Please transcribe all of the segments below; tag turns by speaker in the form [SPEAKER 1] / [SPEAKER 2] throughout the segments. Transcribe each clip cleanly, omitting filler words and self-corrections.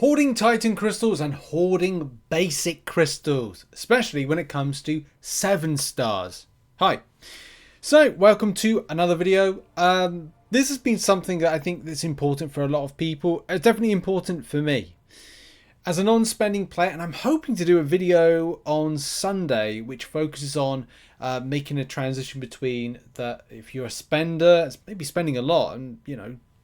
[SPEAKER 1] Hoarding Titan crystals and hoarding basic crystals, especially when it comes to 7 stars. Hi, so welcome to another video. This has been something that I think that's important for a lot of people. It's definitely important for me as a non-spending player, and I'm hoping to do a video on Sunday which focuses on making a transition between that if you're a spender, maybe spending a lot, and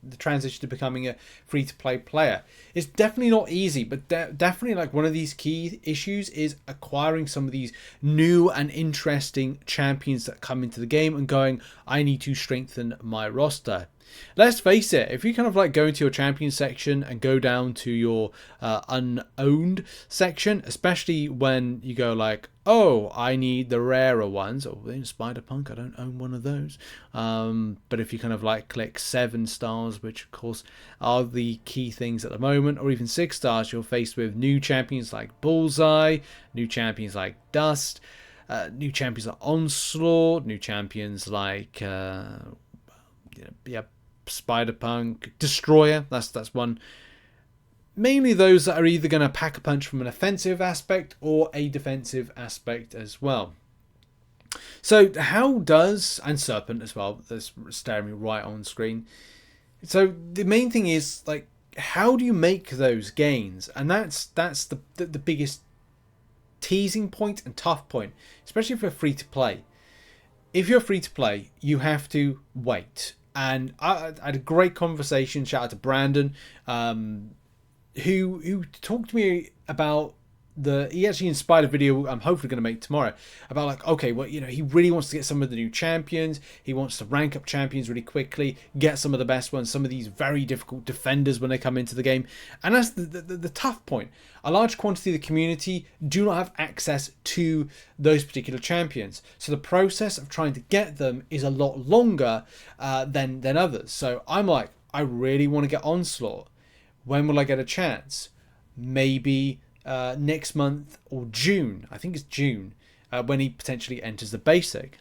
[SPEAKER 1] the transition to becoming a free-to-play player. It's definitely not easy, but definitely like one of these key issues is acquiring some of these new and interesting champions that come into the game and going, I need to strengthen my roster. Let's face it, if you kind of like go into your champion section and go down to your unowned section, especially when you go like, oh, I need the rarer ones, or in Spider-Punk, I don't own one of those. But if you kind of like click 7 stars, which of course are the key things at the moment, or even 6 stars, you're faced with new champions like Bullseye, new champions like Dust, new champions like Onslaught, new champions like Spider-Punk, Destroyer, that's one. Mainly those that are either going to pack a punch from an offensive aspect or a defensive aspect as well. So how does, and Serpent as well, that's staring me right on screen. So the main thing is, like, how do you make those gains? And that's the biggest teasing point and tough point, especially if you're free to play. If you're free to play, you have to wait. And I had a great conversation, shout out to Brandon, who talked to me about he actually inspired a video I'm hopefully going to make tomorrow about like, okay, well, he really wants to get some of the new champions. He wants to rank up champions really quickly, get some of the best ones, some of these very difficult defenders when they come into the game. And that's the tough point. A large quantity of the community do not have access to those particular champions. So the process of trying to get them is a lot longer than others. So I'm like, I really want to get Onslaught. When will I get a chance? Maybe next month or June. I think it's June when he potentially enters the basic.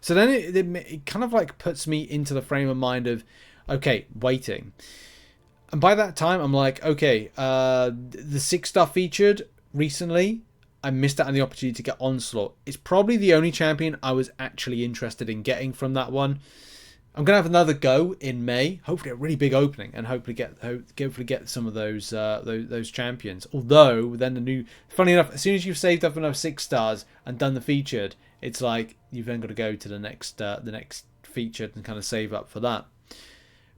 [SPEAKER 1] So then it kind of like puts me into the frame of mind of, okay, waiting. And by that time, I'm like, okay, the 6-star featured recently, I missed out on the opportunity to get Onslaught. It's probably the only champion I was actually interested in getting from that one. I'm going to have another go in May, hopefully a really big opening, and hopefully get some of those champions. Although, then funny enough, as soon as you've saved up enough 6 stars and done the featured, it's like you've then got to go to the next featured and kind of save up for that.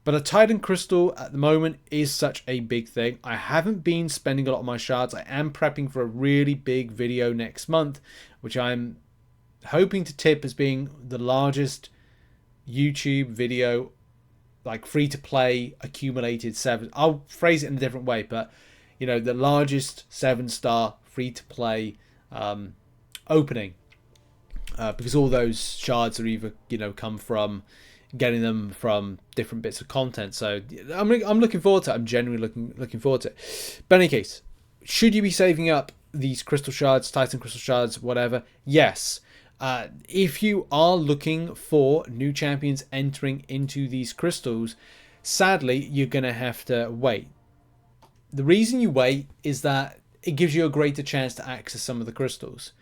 [SPEAKER 1] But a Titan Crystal at the moment is such a big thing. I haven't been spending a lot of my shards. I am prepping for a really big video next month, which I'm hoping to tip as being the largest YouTube video, like free to play accumulated 7. I'll phrase it in a different way, but the largest 7-star free to play opening, because all those shards are either come from getting them from different bits of content. So I'm looking forward to it. I'm genuinely looking forward to it. But in any case, should you be saving up these crystal shards, Titan crystal shards, whatever? Yes. If you are looking for new champions entering into these crystals, sadly, you're going to have to wait. The reason you wait is that it gives you a greater chance to access some of the crystals.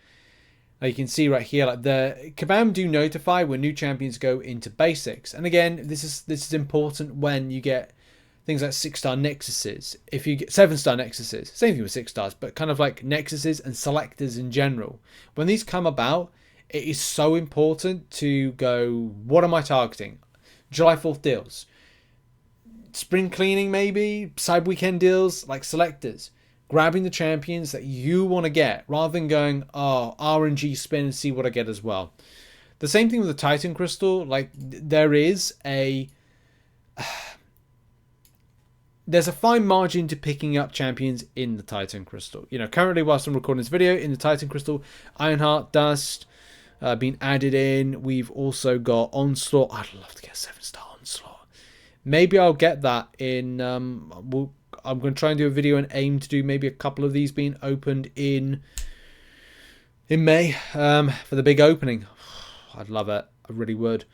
[SPEAKER 1] Now you can see right here, like the Kabam do notify when new champions go into basics. And again, this is important when you get things like 6-star nexuses. If you get 7-star nexuses, same thing with 6 stars, but kind of like nexuses and selectors in general. When these come about, it is so important to go, what am I targeting? July 4th deals. Spring cleaning maybe, Cyber Weekend deals, like selectors. Grabbing the champions that you want to get, rather than going, oh, RNG spin and see what I get as well. The same thing with the Titan Crystal. Like, there's a fine margin to picking up champions in the Titan Crystal. Currently, whilst I'm recording this video, in the Titan Crystal, Ironheart, Dust, been added in. We've also got Onslaught. I'd love to get a 7-star Onslaught. Maybe I'll get that in. I'm going to try and do a video and aim to do maybe a couple of these being opened in May for the big opening. I'd love it. I really would.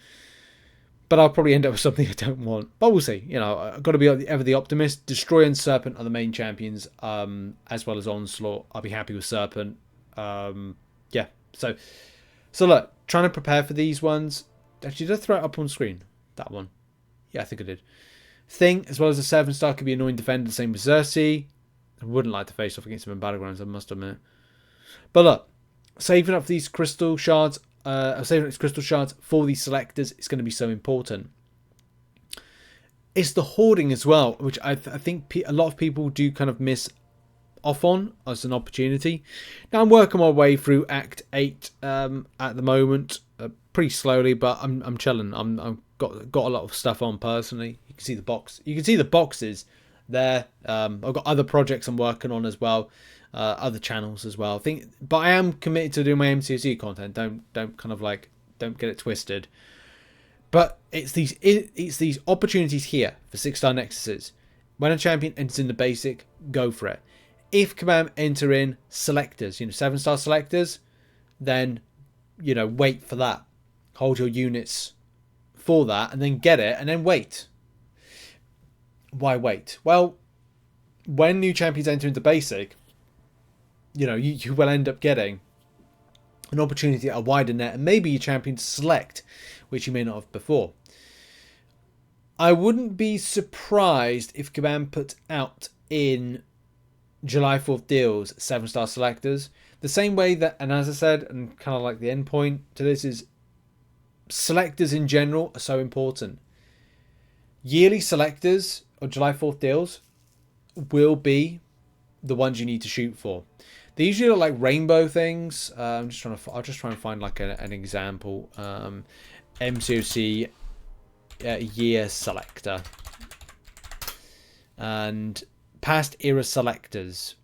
[SPEAKER 1] But I'll probably end up with something I don't want. But we'll see. You know, I've got to be ever the optimist. Destroyer and Serpent are the main champions, as well as Onslaught. I'll be happy with Serpent. Yeah. So look, trying to prepare for these ones. Actually, did I throw it up on screen? That one. Yeah, I think I did. Thing, as well as a 7-star, could be annoying defender, the same with Xerxes. I wouldn't like to face off against him in Battlegrounds, I must admit. But look, saving up these crystal shards, saving up these crystal shards for these selectors is going to be so important. It's the hoarding as well, which I think a lot of people do kind of miss off on as an opportunity. Now I'm working my way through Act 8 at the moment, pretty slowly, but I'm chilling. I've got a lot of stuff on personally. You can see the box. You can see the boxes there. I've got other projects I'm working on as well, other channels as well. But I am committed to doing my MCOC content. Don't kind of like, don't get it twisted. But it's these opportunities here for 6-star nexuses. When a champion enters in the basic, go for it. If Kabam enter in selectors, 7-star selectors, then wait for that. Hold your units for that, and then get it, and then wait. Why wait? Well, when new champions enter into basic, you will end up getting an opportunity at a wider net, and maybe your champion to select, which you may not have before. I wouldn't be surprised if Kabam put out in July 4th deals 7-star selectors. The same way that, and as I said, and kind of like the end point to this is, selectors in general are so important. Yearly selectors or July 4th deals will be the ones you need to shoot for. They usually look like rainbow things. I'll just try and find like an example. MCOC year selector and past era selectors.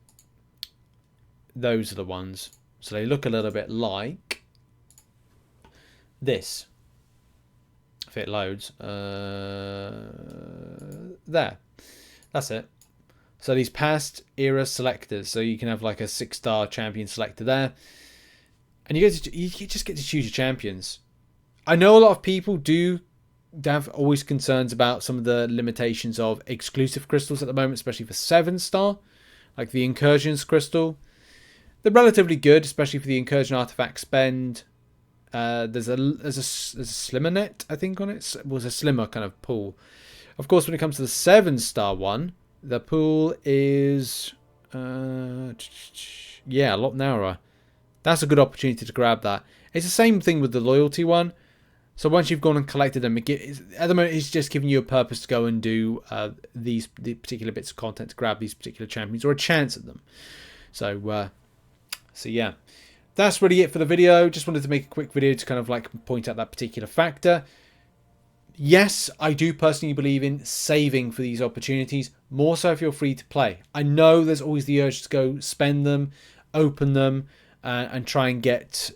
[SPEAKER 1] Those are the ones. So they look a little bit like this. If it loads, there, that's it. So these past era selectors, so you can have like a 6-star champion selector there, and you just get to choose your champions. I know a lot of people do have always concerns about some of the limitations of exclusive crystals at the moment, especially for 7-star, like the Incursions crystal. They're relatively good, especially for the Incursion artifact spend. There's a slimmer net, I think, on it. It was a slimmer kind of pool. Of course, when it comes to the 7-star one, the pool is a lot narrower. That's a good opportunity to grab that. It's the same thing with the loyalty one. So once you've gone and collected them, at the moment it's just giving you a purpose to go and do the particular bits of content to grab these particular champions or a chance at them. So yeah. That's really it for the video. Just wanted to make a quick video to kind of like point out that particular factor. Yes, I do personally believe in saving for these opportunities, more so if you're free to play. I know there's always the urge to go spend them, open them, and try and get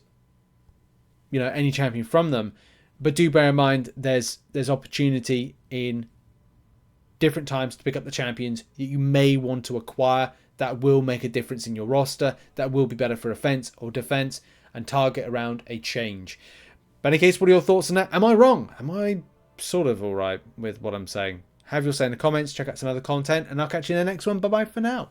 [SPEAKER 1] any champion from them. But do bear in mind there's opportunity in different times to pick up the champions that you may want to acquire that will make a difference in your roster, that will be better for offense or defense, and target around a change. But in any case, what are your thoughts on that? Am I wrong? Am I sort of alright with what I'm saying? Have your say in the comments, check out some other content, and I'll catch you in the next one. Bye bye for now.